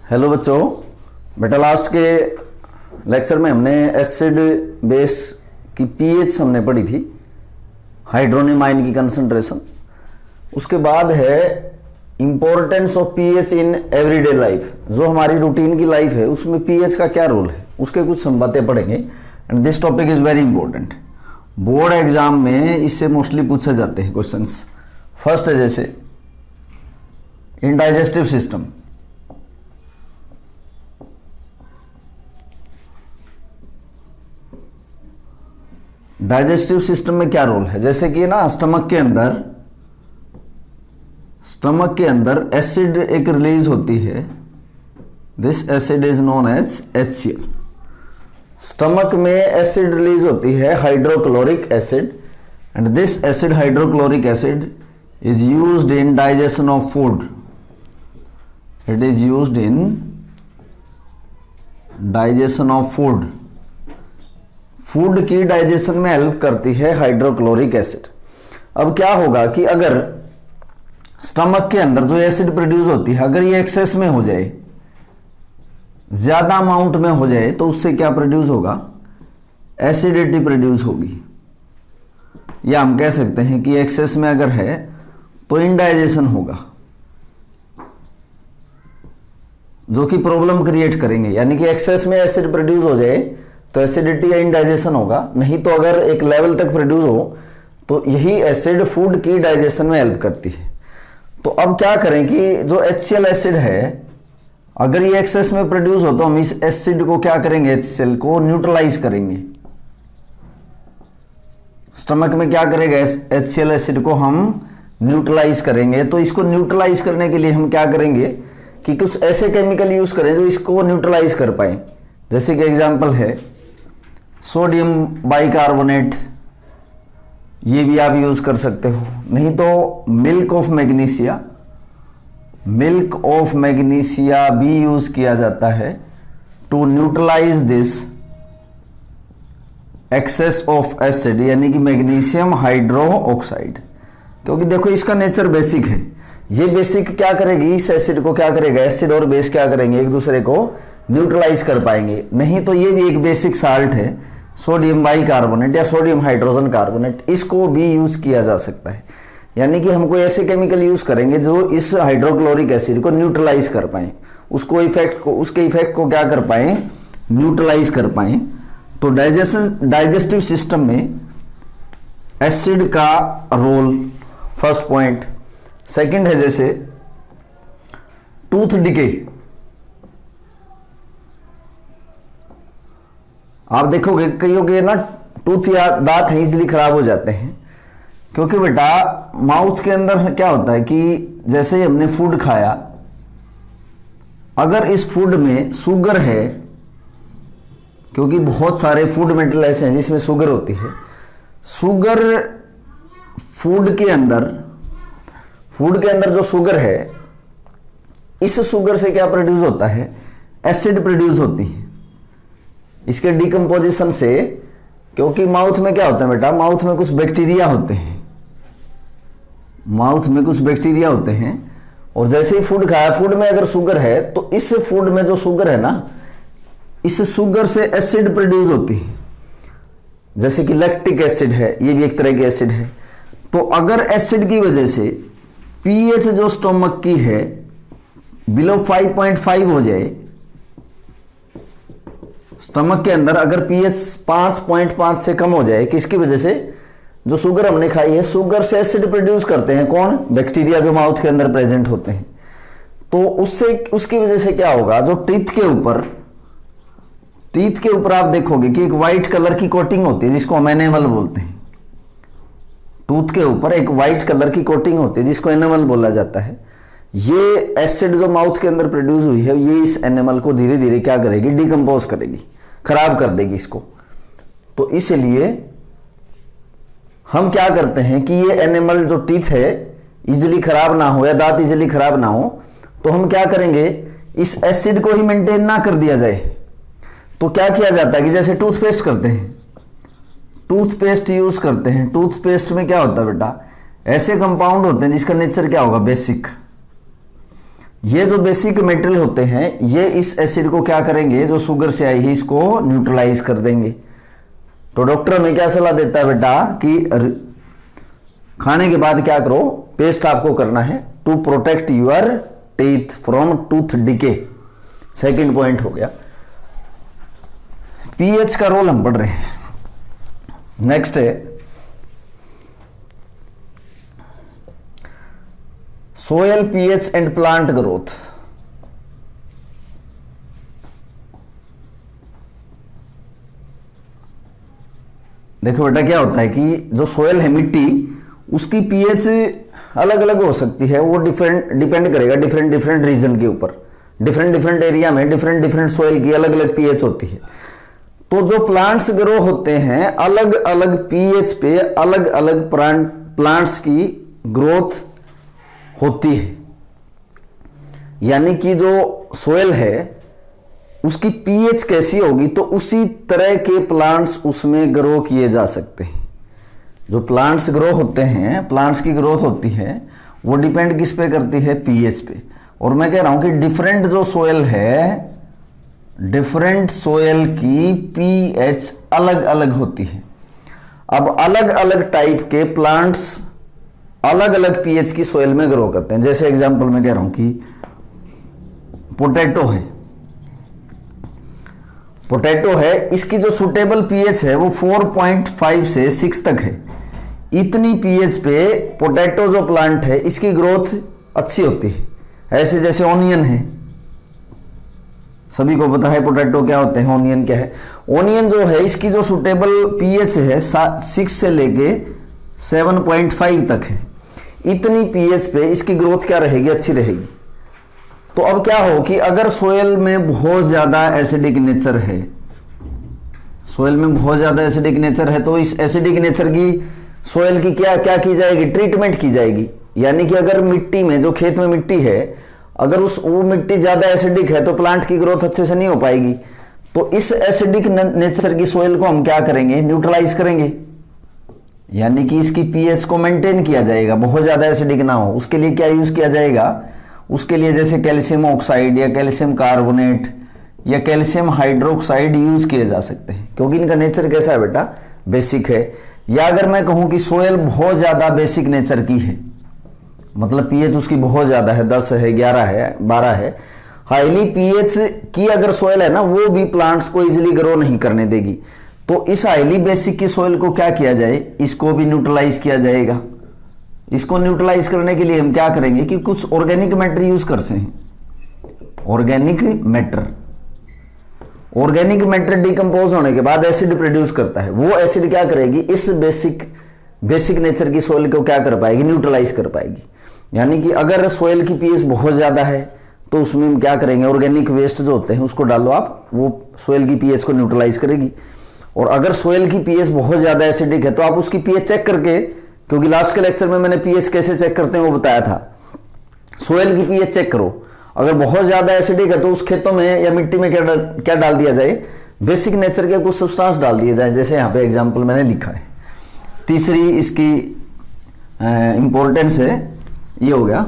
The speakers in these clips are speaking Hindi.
हेलो बच्चों, बेटा लास्ट के लेक्चर में हमने एसिड बेस की पीएच हमने पढ़ी थी, हाइड्रोनियम आयन की कंसंट्रेशन। उसके बाद है importance of pH in everyday life. जो हमारी रूटीन की लाइफ है उसमें पीएच का क्या रोल है, उसके कुछ हम बातें पढ़ेंगे। And this topic is very important. Board exam में इससे मोस्टली पूछे जाते हैं क्वेश्चंस। फर्स्ट है जैसे इन डाइजेस्टिव सिस्टम, डाइजेस्टिव सिस्टम में क्या रोल है। जैसे कि ना स्टमक के अंदर एसिड एक रिलीज होती है, this acid is known as HCl। Stomach में एसिड रिलीज होती है hydrochloric acid, and this acid hydrochloric acid is used in digestion of food. It is used in digestion of food. Food की डाइजेशन में हेल्प करती है हाइड्रोक्लोरिक एसिड। अब क्या होगा कि अगर स्टमक के अंदर जो एसिड प्रोड्यूस होती है, अगर ये एक्सेस में हो जाए, ज्यादा अमाउंट में हो जाए, तो उससे क्या प्रोड्यूस होगा, एसिडिटी प्रोड्यूस होगी। या हम कह सकते हैं कि एक्सेस में अगर है तो इनडाइजेशन होगा, जो कि प्रॉब्लम क्रिएट करेंगे। यानी कि एक्सेस में एसिड प्रोड्यूस हो जाए तो एसिडिटी या इंडाइजेशन होगा, नहीं तो अगर एक लेवल तक प्रोड्यूस हो तो यही एसिड फूड की डाइजेशन में हेल्प करती है। तो अब क्या करें कि जो HCl एसिड है, अगर ये एक्सेस में प्रोड्यूस हो तो हम इस एसिड को क्या करेंगे, HCl को न्यूट्रलाइज करेंगे। स्टमक में क्या करेगा, HCl एसिड को हम न्यूट्रलाइज करेंगे। तो इसको न्यूट्रलाइज करने के लिए हम क्या करेंगे कि कुछ ऐसे केमिकल यूज करें जो इसको न्यूट्रलाइज कर पाए। जैसे कि एग्जांपल है सोडियम बाइकार्बोनेट, ये भी आप यूज कर सकते हो। नहीं तो मिल्क ऑफ मैग्नीशिया भी यूज किया जाता है to neutralize this excess of acid, यानी कि मैग्नीशियम हाइड्रो ऑक्साइड। क्योंकि देखो इसका नेचर बेसिक है। ये बेसिक क्या करेगी, इस एसिड को क्या करेगा, एसिड और बेस क्या करेंगे, एक दूसरे को न्यूट्रलाइज कर पाएंगे। नहीं तो ये भी एक बेसिक साल्ट है, सोडियम बाइकार्बोनेट या सोडियम हाइड्रोजन कार्बोनेट, इसको भी यूज किया जा सकता है। यानी कि हम कोई ऐसे केमिकल यूज करेंगे जो इस हाइड्रोक्लोरिक एसिड को न्यूट्रलाइज कर पाए, उसके इफेक्ट को क्या कर पाए, न्यूट्रलाइज कर पाए। तो डाइजेस्टिव सिस्टम में एसिड का रोल, फर्स्ट पॉइंट। सेकंड है जैसे टूथ डिके। आप देखोगे कईयों के ना टूथ या दांत है इजिली खराब हो जाते हैं, क्योंकि बेटा माउथ के अंदर क्या होता है कि जैसे ही हमने फूड खाया, अगर इस फूड में शुगर है, क्योंकि बहुत सारे फूड मटेरियल ऐसे हैं जिसमें शुगर होती है, शुगर फूड के अंदर जो शुगर है, इस शुगर से क्या प्रोड्यूस होता है, एसिड प्रोड्यूस होती है इसके डिकम्पोजिशन से। क्योंकि माउथ में क्या होता है बेटा, माउथ में कुछ बैक्टीरिया होते हैं, और जैसे ही फूड खाया, फूड में अगर शुगर है तो इस फूड में जो शुगर है ना, इस शुगर से एसिड प्रोड्यूस होती है। जैसे कि लैक्टिक एसिड है, ये भी एक तरह की एसिड है। तो अगर एसिड की वजह से पीएच जो स्टोमक की है बिलो 5.5 हो जाए, स्टमक के अंदर अगर पीएच 5.5 से कम हो जाए, किसकी वजह से, जो शुगर हमने खाई है, शुगर से एसिड प्रोड्यूस करते हैं कौन, बैक्टीरिया जो माउथ के अंदर प्रेजेंट होते हैं। तो उसकी वजह से क्या होगा, जो टीथ के ऊपर आप देखोगे कि एक व्हाइट कलर की कोटिंग होती है जिसको हम एनेमल बोलते हैं। टूथ के ऊपर एक व्हाइट कलर की कोटिंग होती है जिसको एनेमल बोला जाता है। ये एसिड जो माउथ के अंदर प्रोड्यूस हुई है, ये इस एनिमल को धीरे धीरे क्या करेगी, डिकम्पोज करेगी, खराब कर देगी इसको। तो इसलिए हम क्या करते हैं कि ये एनिमल जो टीथ है इजिली खराब ना हो, या दांत इजिली खराब ना हो, तो हम क्या करेंगे, इस एसिड को ही मेंटेन ना कर दिया जाए। तो क्या किया जाता है कि जैसे टूथपेस्ट करते हैं, टूथपेस्ट यूज करते हैं। टूथपेस्ट में क्या होता है बेटा, ऐसे कंपाउंड होते हैं जिसका नेचर क्या होगा, बेसिक। ये जो बेसिक मेटेरियल होते हैं ये इस एसिड को क्या करेंगे, जो शुगर से आई है इसको न्यूट्रलाइज कर देंगे। तो डॉक्टर हमें क्या सलाह देता है बेटा कि खाने के बाद क्या करो, पेस्ट आपको करना है to protect your teeth from tooth decay. Second point हो गया। पीएच का रोल हम पढ़ रहे हैं। नेक्स्ट है soil pH and plant growth. देखो बेटा क्या होता है कि जो सोयल है मिट्टी, उसकी पीएच अलग अलग हो सकती है। वो डिपेंड करेगा डिफरेंट रीजन के ऊपर। डिफरेंट एरिया में डिफरेंट सोयल की अलग अलग पीएच होती है। तो जो प्लांट्स ग्रो होते हैं अलग अलग पीएच पे अलग अलग प्लांट्स की ग्रोथ होती है। यानी कि जो सोयल है उसकी पीएच कैसी होगी तो उसी तरह के प्लांट्स उसमें ग्रो किए जा सकते हैं। जो प्लांट्स ग्रो होते हैं, प्लांट्स की ग्रोथ होती है, वो डिपेंड किस पे करती है, पीएच पे। और मैं कह रहा हूं कि डिफरेंट जो सोयल है, डिफरेंट सोयल की पीएच अलग अलग होती है। अब अलग अलग टाइप के प्लांट्स अलग अलग पीएच की सोयल में ग्रो करते हैं। जैसे एग्जांपल मैं कह रहा हूं कि पोटैटो है, इसकी जो सुटेबल पीएच है वो 4.5 से 6 तक है। इतनी पीएच पे पोटैटो जो प्लांट है इसकी ग्रोथ अच्छी होती है। ऐसे जैसे ऑनियन है, सभी को पता है पोटैटो क्या होते हैं, ऑनियन क्या है। ऑनियन जो है इसकी जो सुटेबल पीएच है 6 से लेके 7.5 तक है। इतनी पीएच पे इसकी ग्रोथ क्या रहेगी, अच्छी रहेगी। तो अब क्या हो कि अगर सोयल में बहुत ज्यादा एसिडिक नेचर है, सोयल में बहुत ज्यादा एसिडिक नेचर है, तो इस एसिडिक नेचर की सोयल की क्या क्या की जाएगी, ट्रीटमेंट की जाएगी। यानी कि अगर मिट्टी में, जो खेत में मिट्टी है, अगर वो मिट्टी ज्यादा एसिडिक है तो प्लांट की ग्रोथ अच्छे से नहीं हो पाएगी। तो इस एसिडिक नेचर की सोयल को हम क्या करेंगे, न्यूट्रलाइज करेंगे। यानी कि इसकी पीएच को मेंटेन किया जाएगा, बहुत ज्यादा एसिडिक ना हो। उसके लिए क्या यूज किया जाएगा, उसके लिए जैसे कैल्शियम ऑक्साइड या कैल्शियम कार्बोनेट या कैल्शियम हाइड्रोक्साइड यूज किए जा सकते हैं, क्योंकि इनका नेचर कैसा है बेटा, बेसिक है। या अगर मैं कहूं कि सोयल बहुत ज्यादा बेसिक नेचर की है, मतलब पीएच उसकी बहुत ज्यादा है, 10 है, 11 है, 12 है, हाईली पीएच की अगर सोयल है ना, वो भी प्लांट्स को इजीली ग्रो नहीं करने देगी। तो इस हाईली बेसिक की सोयल को क्या किया जाए, इसको भी न्यूट्रलाइज किया जाएगा। इसको न्यूट्रलाइज करने के लिए हम क्या करेंगे कि कुछ ऑर्गेनिक मैटर यूज करते हैं। ऑर्गेनिक मैटर डिकम्पोज होने के बाद एसिड प्रोड्यूस करता है। वो एसिड क्या करेगी, इस बेसिक नेचर की सोयल को क्या कर पाएगी, न्यूट्रलाइज कर पाएगी। यानी कि अगर सोयल की पीएच बहुत ज्यादा है तो उसमें हम क्या करेंगे, ऑर्गेनिक वेस्ट जो होते हैं उसको डालो आप, वो सोयल की पीएच को न्यूट्रलाइज करेगी। और अगर सोयल की पीएच बहुत ज्यादा एसिडिक है तो आप उसकी पीएच चेक करके, क्योंकि लास्ट के लेक्चर में मैंने पीएच कैसे चेक करते हैं वो बताया था, सोयल की पीएच चेक करो। अगर बहुत ज्यादा एसिडिक है तो उस खेतों में या मिट्टी में क्या डाल दिया जाए, बेसिक नेचर के कुछ सब्सटेंस डाल दिए जाए। जैसे यहाँ पे एग्जांपल मैंने लिखा है। तीसरी इसकी इंपॉर्टेंस है, ये हो गया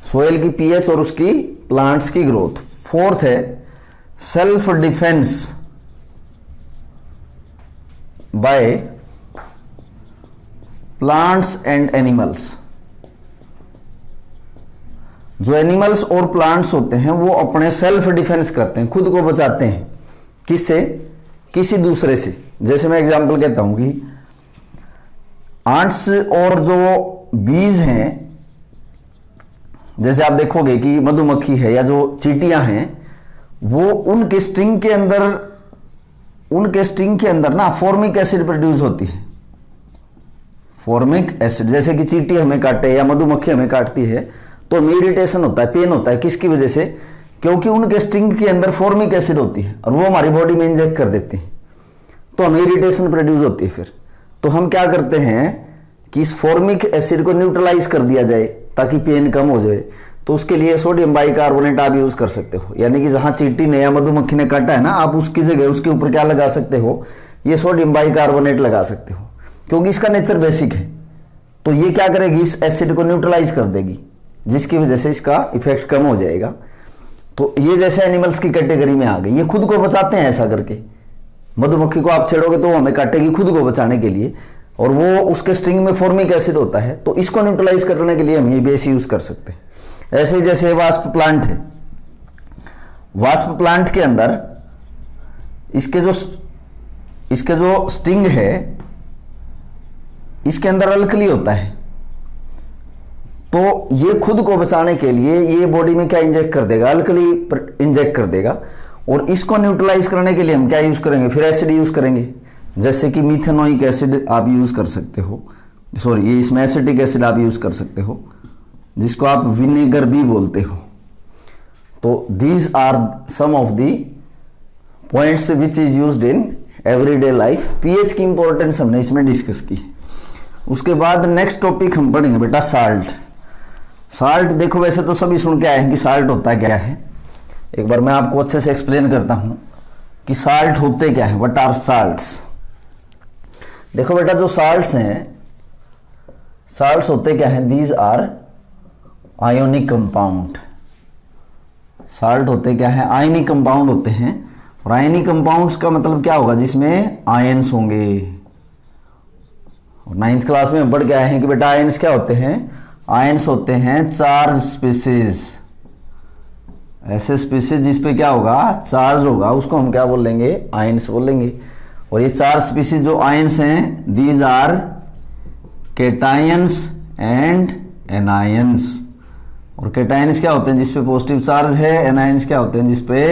सोयल की पीएच और उसकी प्लांट्स की ग्रोथ। फोर्थ है self defence by plants and animals. जो एनिमल्स और प्लांट्स होते हैं वो अपने सेल्फ डिफेंस करते हैं, खुद को बचाते हैं। किससे, किसी दूसरे से। जैसे मैं एग्जांपल कहता हूं कि आंट्स और जो बीज हैं, जैसे आप देखोगे कि मधुमक्खी है या जो चींटियां हैं, वो उनके स्टिंग के अंदर ना फॉर्मिक एसिड प्रोड्यूस होती है। फॉर्मिक एसिड, जैसे कि चींटी हमें काटे या मधुमक्खी हमें काटती है तो हमें इरिटेशन होता है, पेन होता है। किसकी वजह से, क्योंकि उनके स्टिंग के अंदर फॉर्मिक एसिड होती है और वो हमारी बॉडी में इंजेक्ट कर देती है, तो हमें इरिटेशन प्रोड्यूस होती है। फिर तो हम क्या करते हैं कि इस फॉर्मिक एसिड को न्यूट्रलाइज कर दिया जाए ताकि पेन कम हो जाए। तो उसके लिए सोडियम बाइकार्बोनेट आप यूज कर सकते हो। यानी कि जहां चींटी ने या मधुमक्खी ने काटा है ना, आप उसकी जगह उसके ऊपर क्या लगा सकते हो, ये सोडियम बाइकार्बोनेट लगा सकते हो, क्योंकि इसका नेचर बेसिक है। तो ये क्या करेगी, इस एसिड को न्यूट्रलाइज कर देगी। जिसकी वजह से इसका इफेक्ट कम हो जाएगा। तो ये जैसे एनिमल्स की कैटेगरी में आ गई, ये खुद को बचाते हैं ऐसा करके। मधुमक्खी को आप छेड़ोगे तो वो हमें काटेगी खुद को बचाने के लिए, और वो उसके स्टिंग में फॉर्मिक एसिड होता है, तो इसको न्यूट्रलाइज करने के लिए हम ये बेस यूज कर सकते हैं। ऐसे ही जैसे वास्प प्लांट है, वास्प प्लांट के अंदर इसके जो स्टिंग है इसके अंदर अल्कली होता है, तो ये खुद को बचाने के लिए ये बॉडी में क्या इंजेक्ट कर देगा, अल्कली इंजेक्ट कर देगा, और इसको न्यूट्रलाइज करने के लिए हम क्या यूज करेंगे, फिर एसिड यूज करेंगे, जैसे कि मिथेनोइक एसिड आप यूज कर सकते हो, सॉरी ये इसमें एसिटिक एसिड आप यूज कर सकते हो, जिसको आप विनेगर भी बोलते हो। तो these are some of the points which is used in everyday life. PH की इंपॉर्टेंस हमने इसमें डिस्कस की। उसके बाद नेक्स्ट टॉपिक हम पढ़ेंगे बेटा साल्ट। साल्ट देखो वैसे तो सभी सुन के आए हैं कि साल्ट होता है क्या है, एक बार मैं आपको अच्छे से एक्सप्लेन करता हूं कि साल्ट होते क्या है, व्हाट आर साल्ट्स। देखो बेटा जो साल्ट्स हैं, साल्ट्स होते क्या हैं, these are ionic compound. Salt होते क्या है, आयनिक कंपाउंड होते हैं, और आयनिक कंपाउंड्स का मतलब क्या होगा, जिसमें आयंस होंगे। और 9th क्लास में हम पढ़ के आए हैं कि बेटा आयंस क्या होते हैं, आयंस होते हैं चार्ज स्पीसीज, ऐसे स्पीसीज जिसपे क्या होगा, चार्ज होगा, उसको हम क्या बोलेंगे, आयंस बोलेंगे। और ये 4 स्पीसीज जो आयंस हैं, these are cations and anions. और केटायंस क्या होते हैं, जिसपे पॉजिटिव चार्ज है, एनायंस क्या होते हैं, जिसपे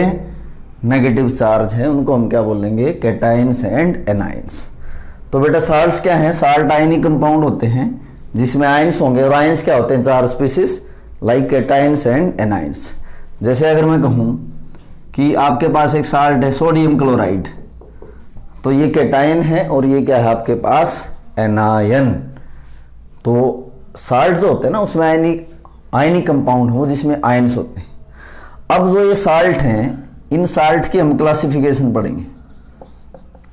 नेगेटिव चार्ज है, उनको हम क्या बोलेंगे, केटायंस एंड एनायंस। तो बेटा साल्ट्स क्या हैं, साल्ट आयनिक कंपाउंड होते हैं जिसमें आयंस होंगे, और आयंस क्या होते हैं, 4 species like cations and anions. जैसे अगर मैं कहूं कि आपके पास एक साल्ट है सोडियम क्लोराइड, तो ये केटायन है और ये क्या है आपके पास एनायन। तो साल्ट जो होते हैं ना उसमें आयनिक कंपाउंड हो जिसमें आयंस होते हैं। अब जो ये साल्ट हैं, इन साल्ट की हम क्लासिफिकेशन पढ़ेंगे,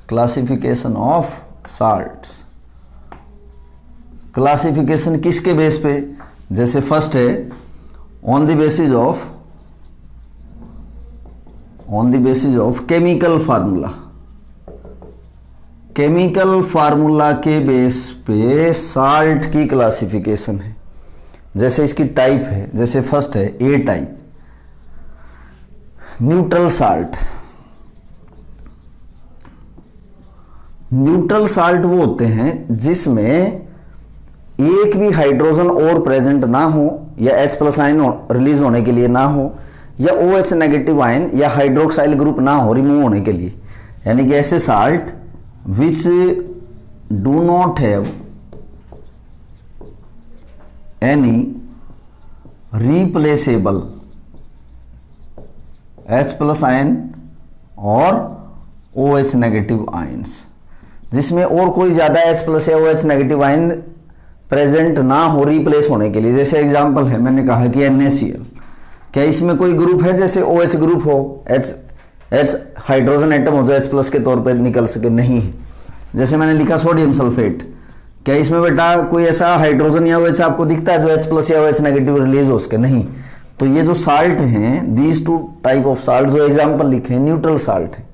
क्लासिफिकेशन ऑफ साल्ट्स। क्लासिफिकेशन किसके बेस पे, जैसे फर्स्ट है on the basis of chemical formula. Chemical formula के बेस पे साल्ट की क्लासिफिकेशन है। जैसे इसकी टाइप है, जैसे फर्स्ट है A type, neutral salt. Neutral salt वो होते हैं जिसमें एक भी हाइड्रोजन और प्रेजेंट ना हो, या H+ आयन रिलीज होने के लिए ना हो, या OH नेगेटिव आयन या हाइड्रोक्साइल ग्रुप ना हो रिमूव होने के लिए, यानी कि ऐसे salt which do not have any replaceable H+ ion और OH नेगेटिव आयन्स, जिसमें और कोई ज्यादा H+ या OH नेगेटिव आयन प्रेजेंट ना हो रिप्लेस होने के लिए। जैसे एग्जांपल है, मैंने कहा कि NaCl, क्या इसमें कोई ग्रुप है जैसे OH ग्रुप हो, H हाइड्रोजन एटम हो जो H+ के तौर पर निकल सके, नहीं है। जैसे मैंने लिखा सोडियम सल्फेट, क्या इसमें बेटा कोई ऐसा हाइड्रोजन या OH आपको दिखता है जो H+ या OH नेगेटिव रिलीज हो सके, नहीं। तो ये जो साल्ट हैं, दीज 2 टाइप ऑफ साल्ट जो एग्जांपल लिखे हैं, न्यूट्रल साल्ट है।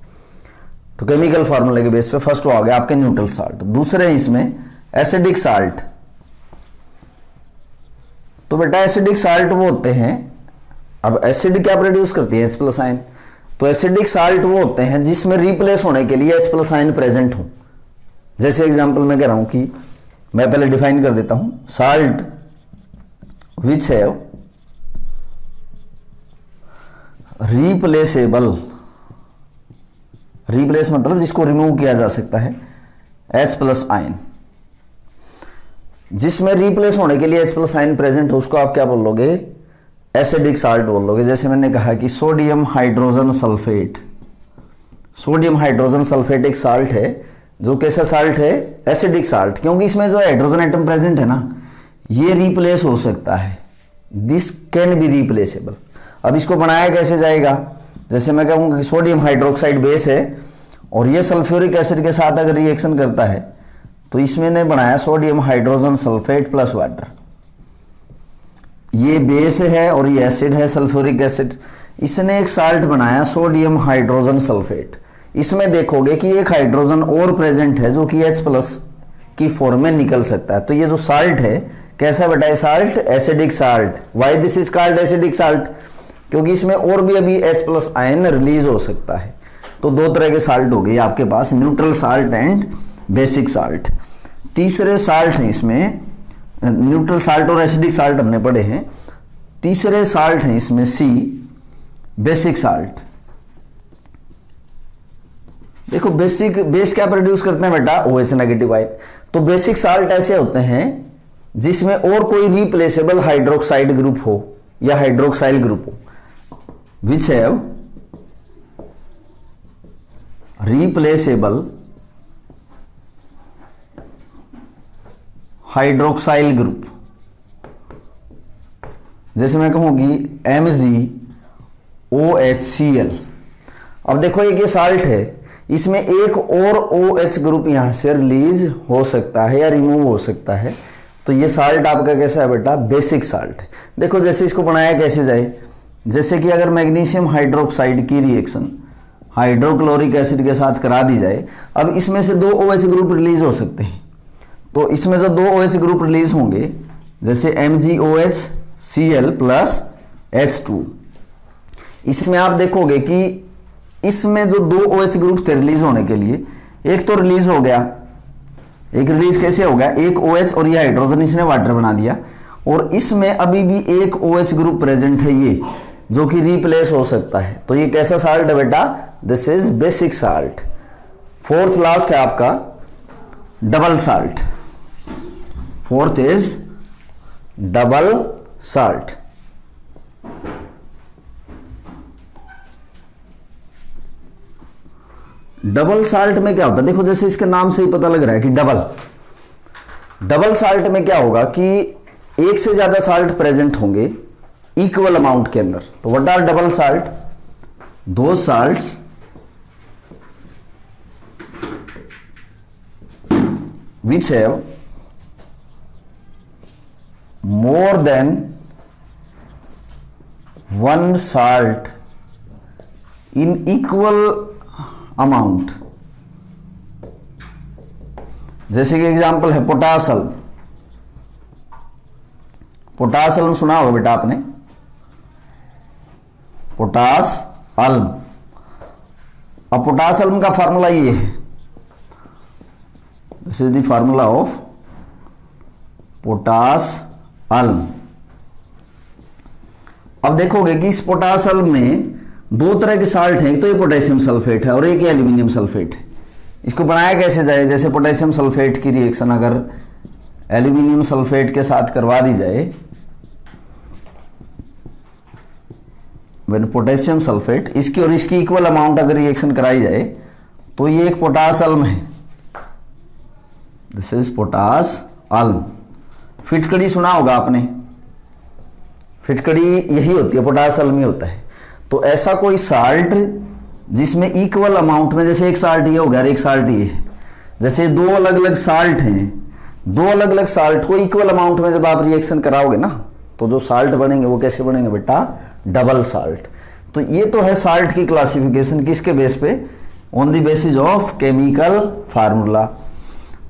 तो केमिकल फार्मूले के बेस पे फर्स्ट हो गया आपके न्यूट्रल साल्ट। दूसरे इसमें एसिडिक साल्ट। तो बेटा एसिडिक साल्ट वो होते हैं, अब एसिड क्या प्रोड्यूस करती है, H+ आयन। तो एसिडिक साल्ट वो होते हैं जिसमें रिप्लेस होने के लिए H+ आयन प्रेजेंट हो। जैसे एग्जांपल मैं कह रहा हूं कि मैं पहले डिफाइन कर देता हूं, salt which have replaceable, replace मतलब जिसको रिमूव किया जा सकता है, H+ आयन। जिसमें रिप्लेस होने के लिए H+ आयन प्रेजेंट हो उसको आप क्या बोल लोगे, एसिडिक साल्ट बोल लोगे। जैसे मैंने कहा कि sodium hydrogen sulphate. Sodium hydrogen sulphate एक साल्ट है जो कैसा साल्ट है, एसिडिक साल्ट, क्योंकि इसमें जो हाइड्रोजन एटम प्रेजेंट है ना, ये रिप्लेस हो सकता है, दिस कैन बी रिप्लेसेबल। अब इसको बनाया कैसे जाएगा, जैसे मैं कहूँगा कि सोडियम हाइड्रोक्साइड बेस है और ये सल्फ्यूरिक एसिड के साथ अगर रिएक्शन करता है तो इसमें ने बनाया sodium hydrogen sulphate plus water. ये बेस है और ये एसिड है सल्फ्यूरिक एसिड। इसने एक साल्ट बनाया सोडियम हाइड्रोजन सल्फेट। इसमें देखोगे कि एक हाइड्रोजन और प्रेजेंट है जो कि H+ की फॉर्म में निकल सकता है। तो ये जो साल्ट है कैसा बेटा है salt? Acidic salt. Why this is called acidic salt? क्योंकि इसमें और भी अभी H+ आयन रिलीज हो सकता है। तो दो तरह के साल्ट हो गए आपके पास, neutral salt and basic salt. तीसरे साल्ट हैं इसमें, न्यूट्रल साल्ट और एसिडिक साल्ट हमने पढ़े हैं। तीसरे साल्ट हैं इसमें C, बेसिक साल्ट। देखो बेस क्या प्रोड्यूस करते हैं बेटा? OH negative ion. तो बेसिक साल्ट ऐसे होते हैं जिसमें और कोई रिप्लेसेबल हाइड्रोक्साइड ग्रुप हो या हाइड्रोक्साइल ग्रुप हो, which have replaceable hydroxyl group. जैसे मैं कहूंगी MgOHCl। अब देखो ये साल्ट है, इसमें एक और OH ग्रुप यहां से रिलीज हो सकता है या रिमूव हो सकता है। तो ये साल्ट आपका कैसा है बेटा? बेसिक साल्ट है। देखो जैसे इसको बनाया कैसे जाए, जैसे कि अगर मैग्नीशियम हाइड्रोक्साइड की रिएक्शन हाइड्रोक्लोरिक एसिड के साथ करा दी जाए, अब इसमें से दो OH ग्रुप रिलीज हो सकते हैं। तो इसमें जो दो OH ग्रुप रिलीज होंगे, जैसे MgOHCl प्लस H2, इसमें आप देखोगे कि इसमें जो दो OH ग्रुप थे रिलीज होने के लिए, एक तो रिलीज हो गया, एक रिलीज कैसे हो गया? एक OH और ये हाइड्रोजन इसने वाटर बना दिया, और इसमें अभी भी एक OH ग्रुप प्रेजेंट है ये, जो कि रिप्लेस हो सकता है। तो ये कैसा साल्ट है बेटा? This is basic salt. Fourth last है आपका double salt. Fourth is double salt. Double salt में क्या होता है? देखो जैसे इसके नाम से ही पता लग रहा है कि डबल साल्ट में क्या होगा कि एक से ज्यादा साल्ट प्रेजेंट होंगे इक्वल अमाउंट के अंदर। तो व्हाट आर डबल साल्ट? दो salts which have more than one salt in equal amount। जैसे कि एग्जांपल है पोटासल। पोटासल्म सुना होगा बेटा आपने, पोटास अल्म। अब पोटासल्म का फार्मूला ये है, this is the formula of potash alum. अब देखोगे कि इस पोटासल्म में दो तरह के साल्ट हैं, एक तो ये पोटेशियम सल्फेट है और एक ये एल्यूमिनियम सल्फेट है। इसको बनाया कैसे जाए? जैसे पोटेशियम सल्फेट की रिएक्शन अगर एल्यूमिनियम सल्फेट के साथ करवा दी जाए, व्हेन पोटेशियम सल्फेट, इसकी और इसकी इक्वल अमाउंट अगर रिएक्शन कराई जाए तो ये एक पोटास अल्म है, दिस इज पोटास अल्म। फिटकड़ी सुना होगा आपने, फिटकड़ी यही होती है, पोटास अल्म ही होता है। तो ऐसा कोई साल्ट जिसमें इक्वल अमाउंट में, जैसे एक साल्ट ये हो गया और एक साल्ट ये, जैसे दो अलग अलग साल्ट हैं, दो अलग अलग साल्ट को इक्वल अमाउंट में जब आप रिएक्शन कराओगे ना, तो जो साल्ट बनेंगे वो कैसे बनेंगे बेटा? Double salt. तो ये तो है साल्ट की क्लासिफिकेशन, किसके बेस पे? On the basis of chemical formula.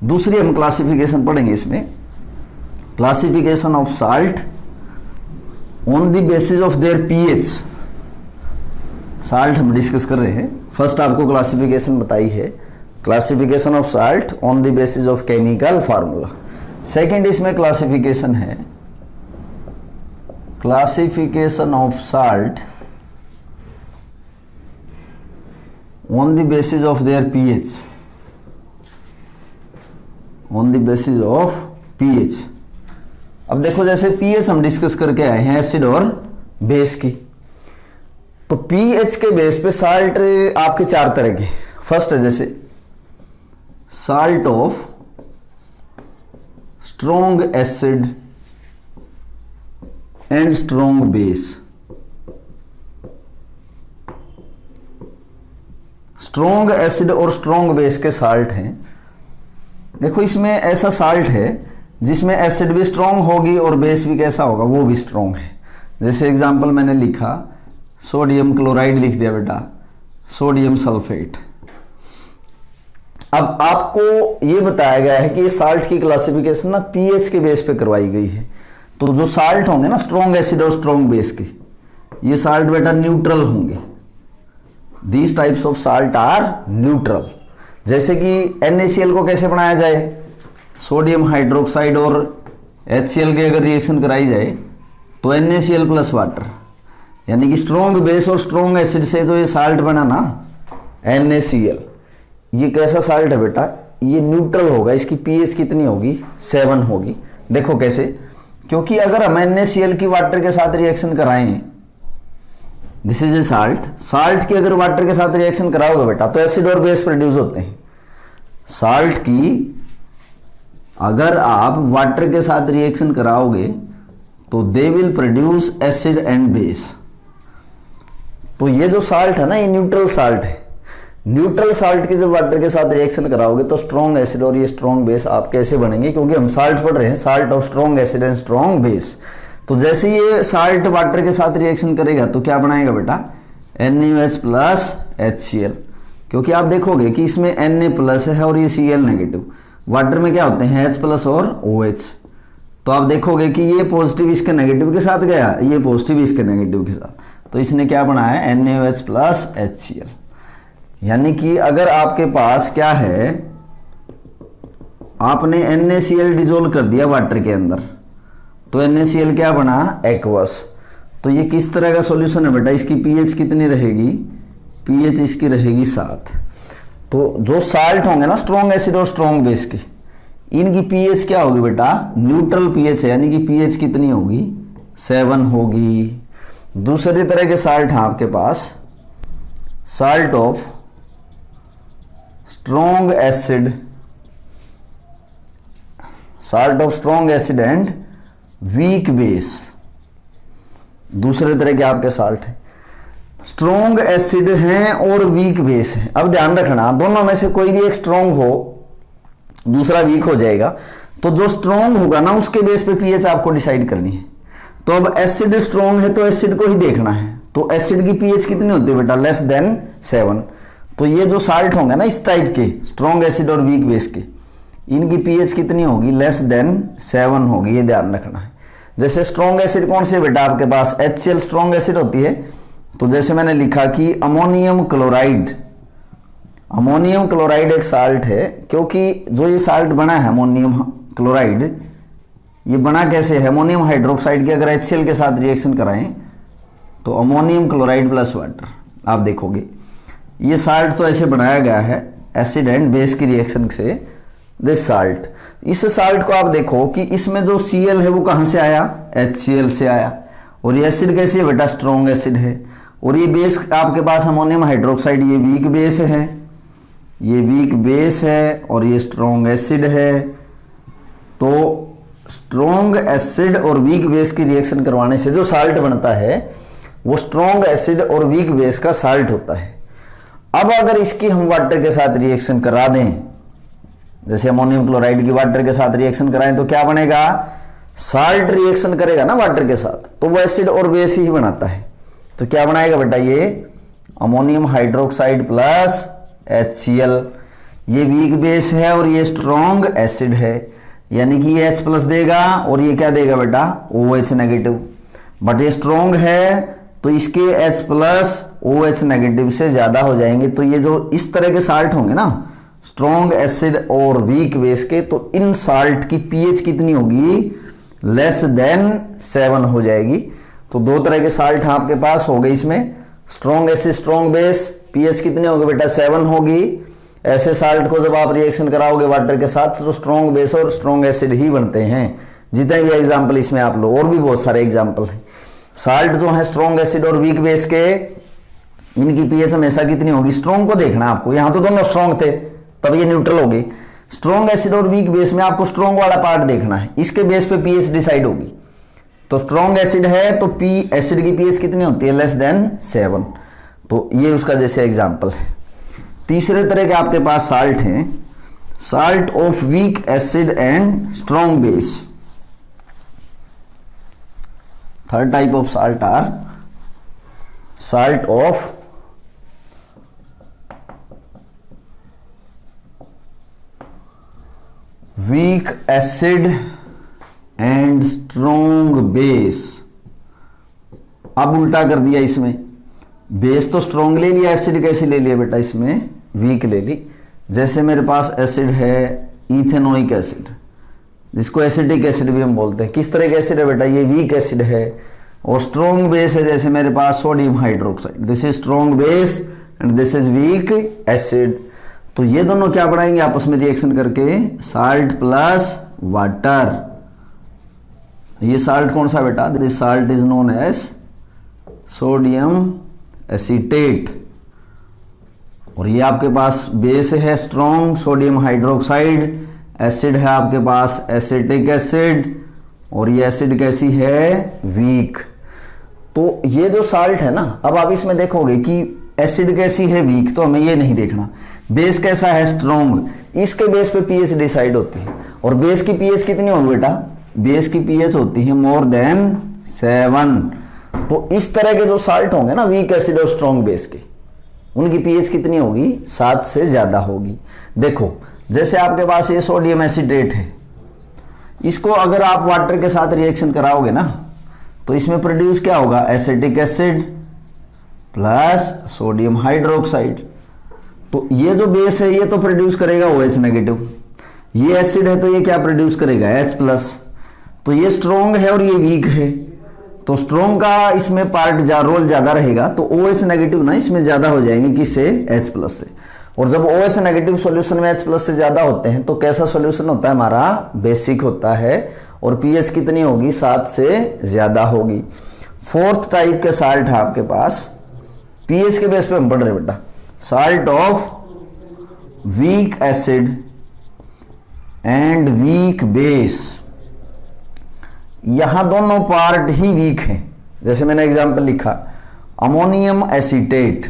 दूसरी हम क्लासिफिकेशन पढ़ेंगे इसमें, classification of salt on the basis of their pH. Salt हम डिस्कस कर रहे हैं। फर्स्ट आपको क्लासिफिकेशन बताई है, classification of salt on the basis of chemical formula. Second इसमें क्लासिफिकेशन है, classification of salt on the basis of their pH, on the basis of pH. अब देखो जैसे पीएच हम डिस्कस करके आए हैं एसिड और बेस की, तो पीएच के बेस पे साल्ट आपके चार तरह के। फर्स्ट है जैसे salt of strong acid and strong base. Strong acid और स्ट्रॉन्ग बेस के साल्ट हैं। देखो इसमें ऐसा साल्ट है जिसमें एसिड भी स्ट्रॉन्ग होगी और बेस भी कैसा होगा, वो भी स्ट्रॉन्ग है। जैसे एग्जांपल मैंने लिखा सोडियम क्लोराइड लिख दिया बेटा, सोडियम सल्फेट। अब आपको ये बताया गया है कि ये साल्ट की क्लासिफिकेशन ना पीएच के बेस पे करवाई गई है। तो जो साल्ट होंगे ना स्ट्रॉन्ग एसिड और स्ट्रॉन्ग बेस के, ये साल्ट बेटा न्यूट्रल होंगे। These types of salt are neutral. जैसे कि NaCl को कैसे बनाया जाए, सोडियम हाइड्रोक्साइड और HCl की अगर रिएक्शन कराई जाए तो NaCl प्लस वाटर, यानी कि स्ट्रॉन्ग बेस और स्ट्रॉन्ग एसिड से जो ये साल्ट बना ना NaCl, ये कैसा साल्ट है बेटा, ये न्यूट्रल होगा। इसकी पीएच कितनी होगी, 7 होगी। देखो कैसे, क्योंकि अगर हम NaCl की वाटर के साथ रिएक्शन कराएं, this is a salt, salt की अगर वाटर के साथ रिएक्शन कराओगे बेटा तो एसिड और बेस प्रोड्यूस होते हैं। साल्ट की अगर आप वाटर के साथ रिएक्शन कराओगे तो they will produce acid and base. तो ये जो साल्ट है ना, ये न्यूट्रल साल्ट है। न्यूट्रल साल्ट की जब वाटर के साथ रिएक्शन कराओगे तो स्ट्रॉन्ग एसिड और ये स्ट्रॉन्ग बेस आप कैसे बनेंगे, क्योंकि हम साल्ट पढ़ रहे हैं, salt of strong acid and strong base. तो जैसे ये साल्ट वाटर के साथ रिएक्शन करेगा तो क्या बनाएगा बेटा, NaOH प्लस HCl। क्योंकि आप देखोगे कि इसमें Na प्लस है और ये Cl नेगेटिव, वाटर में क्या होते हैं H प्लस और OH। तो आप देखोगे कि ये पॉजिटिव इसके नेगेटिव के साथ गया, ये पॉजिटिव इसके नेगेटिव के साथ, तो इसने क्या बनाया NaOH प्लस HCl। यानी कि अगर आपके पास क्या है, आपने NaCl डिजोल्व कर दिया वाटर के अंदर तो NaCl क्या बना, एक्वस। तो ये किस तरह का सॉल्यूशन है बेटा, इसकी पीएच कितनी रहेगी, पीएच इसकी रहेगी 7। तो जो साल्ट होंगे ना स्ट्रॉन्ग एसिड और स्ट्रॉन्ग बेस के, इनकी पीएच क्या होगी बेटा, न्यूट्रल पीएच है, यानी कि पीएच कितनी होगी, 7 होगी। दूसरी तरह के साल्ट हैं आपके पास, salt of strong acid, salt of strong acid and weak base. दूसरे तरह के आपके साल्ट है, स्ट्रॉन्ग एसिड हैं और वीक बेस है। अब ध्यान रखना, दोनों में से कोई भी एक स्ट्रॉन्ग हो, दूसरा वीक हो जाएगा। तो जो स्ट्रॉन्ग होगा ना उसके बेस पे पीएच आपको डिसाइड करनी है। तो अब एसिड स्ट्रॉन्ग है तो एसिड को ही देखना है। तो एसिड की पीएच कितनी होती है बेटा, लेस देन 7। तो ये जो साल्ट होंगे ना इस टाइप के, स्ट्रॉन्ग एसिड और वीक बेस के, इनकी पीएच कितनी होगी, लेस देन 7 होगी। ये ध्यान रखना है। जैसे स्ट्रॉन्ग एसिड कौन से बेटा आपके पास, HCl स्ट्रॉन्ग एसिड होती है। तो जैसे मैंने लिखा कि अमोनियम क्लोराइड, अमोनियम क्लोराइड एक साल्ट है। क्योंकि जो ये साल्ट बना है अमोनियम क्लोराइड, ये बना कैसे है, अमोनियम हाइड्रोक्साइड की अगर HCl के साथ रिएक्शन कराएं तो अमोनियम क्लोराइड प्लस वाटर, आप देखोगे ये साल्ट तो ऐसे बनाया गया है एसिड एंड बेस की रिएक्शन से। दिस साल्ट, इस साल्ट को आप देखो कि इसमें जो Cl है वो कहाँ से आया, HCl से आया। और ये एसिड कैसी है बेटा, स्ट्रॉन्ग एसिड है। और ये बेस आपके पास अमोनियम हाइड्रोक्साइड, ये वीक बेस है, ये वीक बेस है और ये स्ट्रॉन्ग एसिड है। तो स्ट्रॉन्ग एसिड और वीक बेस की रिएक्शन करवाने से जो साल्ट बनता है वो स्ट्रॉन्ग एसिड और वीक बेस का साल्ट होता है। अब अगर इसकी हम वाटर के साथ रिएक्शन करा दें, जैसे अमोनियम क्लोराइड की वाटर के साथ रिएक्शन कराएं तो क्या बनेगा, साल्ट रिएक्शन करेगा ना वाटर के साथ तो वो एसिड और बेस ही बनाता है। तो क्या बनाएगा बेटा, ये अमोनियम हाइड्रोक्साइड प्लस HCl, ये वीक बेस है और ये स्ट्रॉन्ग एसिड है, यानी कि ये H प्लस देगा और ये क्या देगा बेटा, OH नेगेटिव। बट ये स्ट्रॉन्ग है तो इसके H प्लस OH नेगेटिव से ज्यादा हो जाएंगे। तो ये जो इस तरह के साल्ट होंगे ना स्ट्रॉन्ग एसिड और वीक बेस के, तो इन साल्ट की पीएच कितनी होगी, लेस देन 7 हो जाएगी। तो दो तरह के साल्ट आपके पास हो गए इसमें, strong acid strong base, pH कितनी होगी बेटा, 7 होगी। ऐसे साल्ट को जब आप रिएक्शन कराओगे वाटर के साथ तो स्ट्रॉन्ग बेस और स्ट्रॉन्ग एसिड ही बनते हैं। जितने भी एग्जाम्पल इसमें आप लो, और भी बहुत सारे एग्जाम्पल हैं। साल्ट जो है स्ट्रॉन्ग एसिड और वीक बेस के, इनकी पीएच हमेशा कितनी होगी, स्ट्रॉन्ग को देखना आपको। यहां तो दोनों स्ट्रॉन्ग थे तब ये न्यूट्रल होगी। स्ट्रॉन्ग एसिड और वीक बेस में आपको स्ट्रॉन्ग वाला पार्ट देखना है, इसके बेस पे पीएच डिसाइड होगी। तो स्ट्रॉन्ग एसिड है तो एसिड की पीएच कितनी होती है, लेस देन 7। तो ये उसका जैसे एग्जाम्पल है। तीसरे तरह के आपके पास साल्ट हैं, salt of weak acid and strong base. Third type of salt are salt of weak acid and strong base. अब उल्टा कर दिया इसमें, बेस तो स्ट्रॉन्ग ले लिया, एसिड कैसे ले लिया बेटा, इसमें वीक ले ली। जैसे मेरे पास एसिड है इथेनोइक एसिड, जिसको एसिटिक एसिड भी हम बोलते हैं। किस तरह का एसिड है बेटा, ये वीक एसिड है। और स्ट्रॉन्ग बेस है, जैसे मेरे पास sodium hydroxide, this is strong base and this is weak acid. तो ये दोनों क्या बनाएंगे आपस में रिएक्शन करके, साल्ट प्लस वाटर। ये साल्ट कौन सा बेटा, this salt is known as sodium acetate. और ये आपके पास बेस है स्ट्रॉन्ग सोडियम हाइड्रोक्साइड, एसिड है आपके पास एसिटिक एसिड, और ये एसिड कैसी है, वीक। तो ये जो साल्ट है ना, अब आप इसमें देखोगे कि एसिड कैसी है, वीक, तो हमें ये नहीं देखना। बेस कैसा है, स्ट्रॉन्ग, इसके बेस पे पीएच डिसाइड होती है। और बेस की पीएच कितनी होगी बेटा, बेस की पीएच होती है मोर देन 7। तो इस तरह के जो साल्ट होंगे ना, वीक एसिड और स्ट्रॉन्ग बेस के, उनकी पीएच कितनी होगी, 7 से ज्यादा होगी। देखो जैसे आपके पास ये सोडियम एसिटेट है, इसको अगर आप वाटर के साथ रिएक्शन कराओगे ना, तो इसमें प्रोड्यूस क्या होगा, acetic acid plus sodium hydroxide. तो ये जो बेस है ये तो प्रोड्यूस करेगा OH नेगेटिव, ये एसिड है तो ये क्या प्रोड्यूस करेगा, H प्लस। तो ये स्ट्रॉन्ग है और ये वीक है, तो स्ट्रॉन्ग का इसमें पार्ट रोल ज्यादा रहेगा, तो OH नेगेटिव ना इसमें ज्यादा हो जाएंगे, किससे, H प्लस से। और जब OH नेगेटिव सॉल्यूशन में H प्लस से ज्यादा होते हैं तो कैसा सॉल्यूशन होता है हमारा, बेसिक होता है। और पीएच कितनी होगी, 7 से ज्यादा होगी। फोर्थ टाइप के साल्ट है आपके पास, पीएच के बेस पे हम पढ़ रहे बेटा, salt of weak acid and weak base. यहां दोनों पार्ट ही वीक हैं। जैसे मैंने एग्जांपल लिखा, अमोनियम एसीटेट,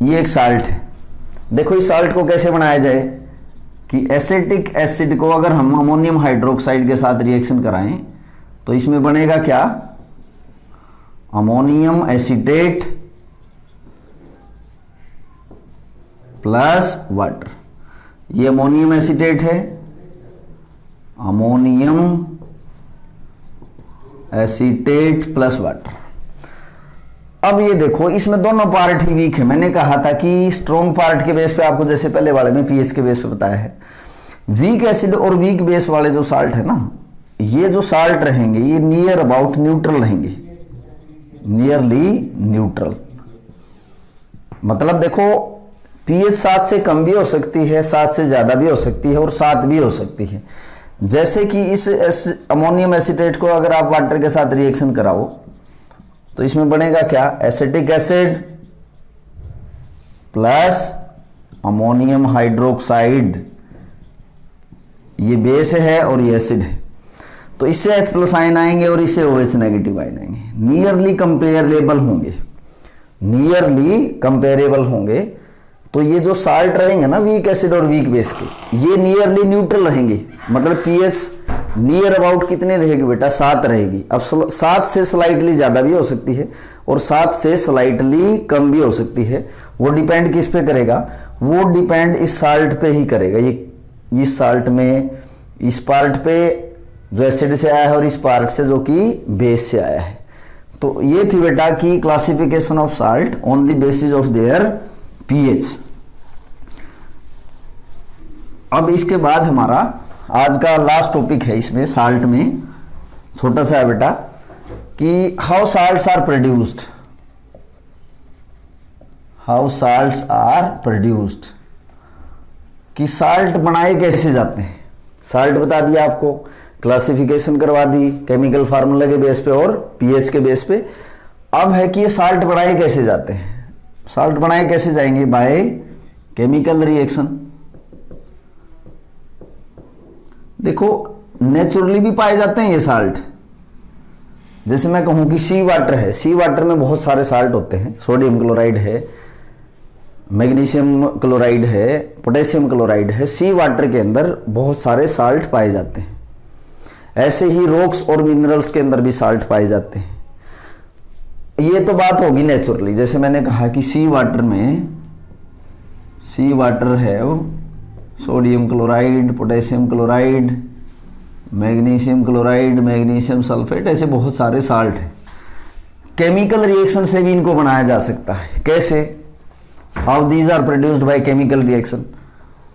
ये एक साल्ट है। देखो इस साल्ट को कैसे बनाया जाए कि एसिटिक एसिड को अगर हम अमोनियम हाइड्रोक्साइड के साथ रिएक्शन कराएं तो इसमें बनेगा क्या, अमोनियम एसीटेट प्लस वाटर। ये अमोनियम एसीटेट है, अमोनियम एसीटेट प्लस वाटर। अब ये देखो इसमें दोनों पार्ट ही वीक है। मैंने कहा था कि स्ट्रॉन्ग पार्ट के बेस पे आपको, जैसे पहले वाले में पीएच के बेस पे बताया है, वीक एसिड और वीक बेस वाले जो साल्ट है ना, ये जो साल्ट रहेंगे ये नियर अबाउट न्यूट्रल रहेंगे, नियरली न्यूट्रल। मतलब देखो पीएच 7 से कम भी हो सकती है, 7 से ज्यादा भी हो सकती है, और 7 भी हो सकती है। जैसे कि इस अमोनियम एसीटेट को अगर आप वाटर के साथ रिएक्शन कराओ तो इसमें बनेगा क्या, acetic acid plus ammonium hydroxide. ये बेस है और ये एसिड है, तो इससे H प्लस आयन आएंगे और इससे OH नेगेटिव आयन आएंगे। नियरली कंपेरेबल होंगे, नियरली कंपेरेबल होंगे। तो ये जो साल्ट रहेंगे ना वीक एसिड और वीक बेस के, ये नियरली न्यूट्रल रहेंगे। मतलब पीएच नियर अबाउट कितने रहेगी बेटा, 7 रहेगी। अब 7 से स्लाइटली ज्यादा भी हो सकती है और 7 से स्लाइटली कम भी हो सकती है। वो डिपेंड किस पे करेगा, वो डिपेंड इस साल्ट पे ही करेगा। ये इस साल्ट में इस पार्ट पे जो एसिड से आया है और इस पार्ट से जो कि बेस से आया है। तो ये थी बेटा की classification of salt on the basis of their pH. अब इसके बाद हमारा आज का लास्ट टॉपिक है इसमें साल्ट में, छोटा सा है बेटा, कि how salts are produced, how salts are produced, कि साल्ट बनाए कैसे जाते हैं। साल्ट बता दिया आपको, क्लासिफिकेशन करवा दी केमिकल फार्मूला के बेस पे और पीएच के बेस पे। अब है कि ये साल्ट बनाए कैसे जाते हैं। साल्ट बनाए कैसे जाएंगे, बाय केमिकल रिएक्शन। देखो नेचुरली भी पाए जाते हैं ये साल्ट। जैसे मैं कहूं कि सी वाटर है, सी वाटर में बहुत सारे साल्ट होते हैं, सोडियम क्लोराइड है, मैग्नीशियम क्लोराइड है, पोटेशियम क्लोराइड है, सी वाटर के अंदर बहुत सारे साल्ट पाए जाते हैं। ऐसे ही रॉक्स और मिनरल्स के अंदर भी साल्ट पाए जाते हैं। ये तो बात होगी नेचुरली, जैसे मैंने कहा कि सी वाटर में, सी वाटर है वो sodium chloride, potassium chloride, magnesium chloride, magnesium sulphate, ऐसे बहुत सारे साल्ट हैं। केमिकल रिएक्शन से भी इनको बनाया जा सकता है। कैसे? How these are produced by chemical reaction?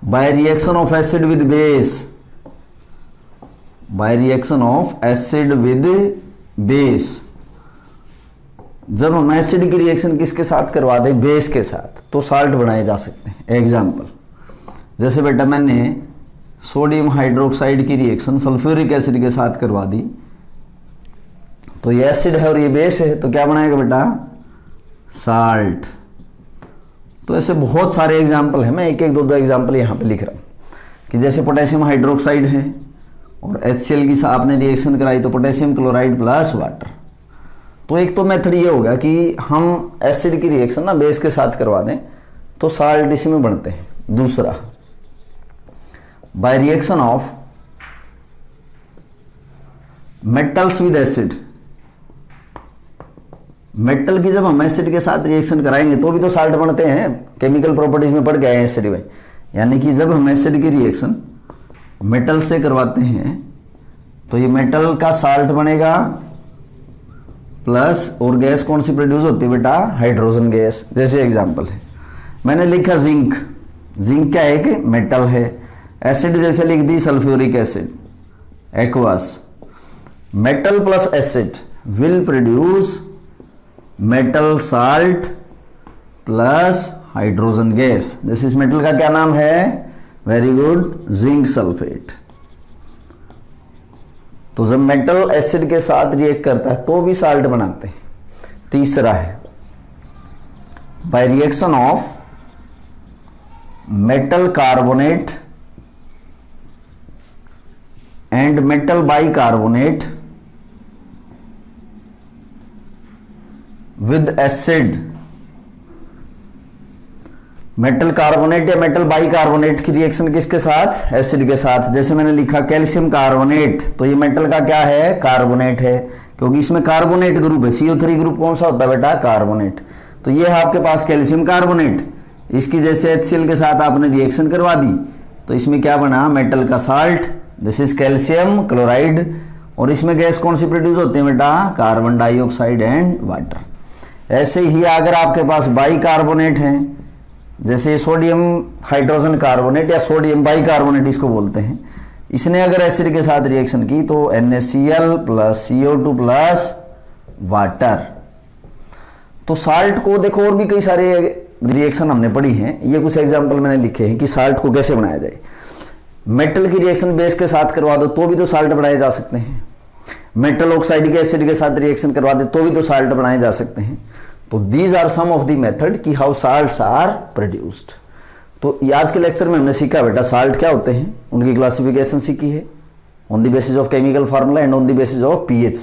By reaction of acid with base, by reaction of acid with base. जब हम एसिड की रिएक्शन किसके साथ करवा दें? बेस के साथ, तो साल्ट बनाए जा सकते हैं। एग्जाम्पल, जैसे बेटा मैंने सोडियम हाइड्रोक्साइड की रिएक्शन सल्फ्यूरिक एसिड के साथ करवा दी, तो ये एसिड है और ये बेस है, तो क्या बनाएगा बेटा? साल्ट। तो ऐसे बहुत सारे एग्जाम्पल हैं, मैं एक एक दो दो एग्जाम्पल यहाँ पे लिख रहा हूँ कि जैसे पोटेशियम हाइड्रोक्साइड है और HCl की आपने रिएक्शन कराई तो पोटेशियम क्लोराइड प्लस वाटर। तो एक तो मेथड ये होगा कि हम एसिड की रिएक्शन ना बेस के साथ करवा दें तो साल्ट इसमें बनते हैं। दूसरा, bye reaction of metals with acid. Metal की जब हम एसिड के साथ रिएक्शन कराएंगे तो भी तो साल्ट बनते हैं, केमिकल प्रॉपर्टीज में पढ़ गए हैं एसिड में। यानी कि जब हम एसिड की रिएक्शन मेटल से करवाते हैं तो ये मेटल का साल्ट बनेगा प्लस, और गैस कौन सी प्रोड्यूस होती है बेटा? Hydrogen gas. जैसे एग्जांपल है, मैंने लिखा जिंक। जिंक क्या है? कि मेटल है। एसिड जैसे लिख दी sulphuric acid, aqueous. Metal plus acid will produce metal salt plus hydrogen gas. जैसे इस मेटल का क्या नाम है? Very good, zinc sulphate. तो जब मेटल एसिड के साथ रिएक्ट करता है तो भी साल्ट बनाते हैं। तीसरा है bye reaction of metal carbonate and metal bicarbonate with acid. Metal carbonate या मेटल बाइकार्बोनेट की रिएक्शन किसके साथ? एसिड के साथ। जैसे मैंने लिखा कैल्शियम कार्बोनेट, तो ये मेटल का क्या है? कार्बोनेट है, क्योंकि इसमें कार्बोनेट ग्रुप है। CO3 ग्रुप कौन सा होता है बेटा? कार्बोनेट। तो ये है आपके पास कैल्शियम कार्बोनेट। इसकी जैसे HCl के साथ आपने रिएक्शन करवा दी तो इसमें क्या बना? मेटल का salt, this is calcium chloride. और इसमें गैस कौन सी प्रोड्यूस होती है बेटा? Carbon dioxide and water. ऐसे ही अगर आपके पास बाइकार्बोनेट है, जैसे सोडियम हाइड्रोजन कार्बोनेट या सोडियम बाइकार्बोनेट इसको बोलते हैं, इसने अगर एसिड के साथ रिएक्शन की तो NaCl plus CO2 plus water. तो साल्ट को देखो और भी कई सारे रिएक्शन हमने पढ़ी हैं, ये कुछ एग्जांपल मैंने लिखे हैं कि साल्ट को कैसे बनाया जाए। मेटल की रिएक्शन बेस के साथ करवा दो तो भी तो साल्ट बनाए जा सकते हैं। मेटल ऑक्साइड के एसिड के साथ रिएक्शन करवा दे तो भी तो साल्ट बनाए जा सकते हैं। तो these are some of the method कि हाउ साल्ट्स आर प्रोड्यूस्ड। तो आज के लेक्चर में हमने सीखा बेटा साल्ट क्या होते हैं, उनकी क्लासिफिकेशन सीखी है on the basis of chemical formula and on the basis of pH।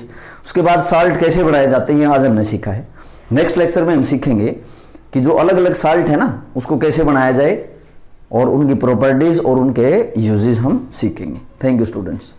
उसके बाद साल्ट कैसे बनाए जाते हैं आज हमने सीखा है। नेक्स्ट लेक्चर में हम सीखेंगे कि जो अलग अलग साल्ट है ना उसको कैसे बनाया जाए और उनकी प्रॉपर्टीज और उनके यूजेस हम सीखेंगे। Thank you students.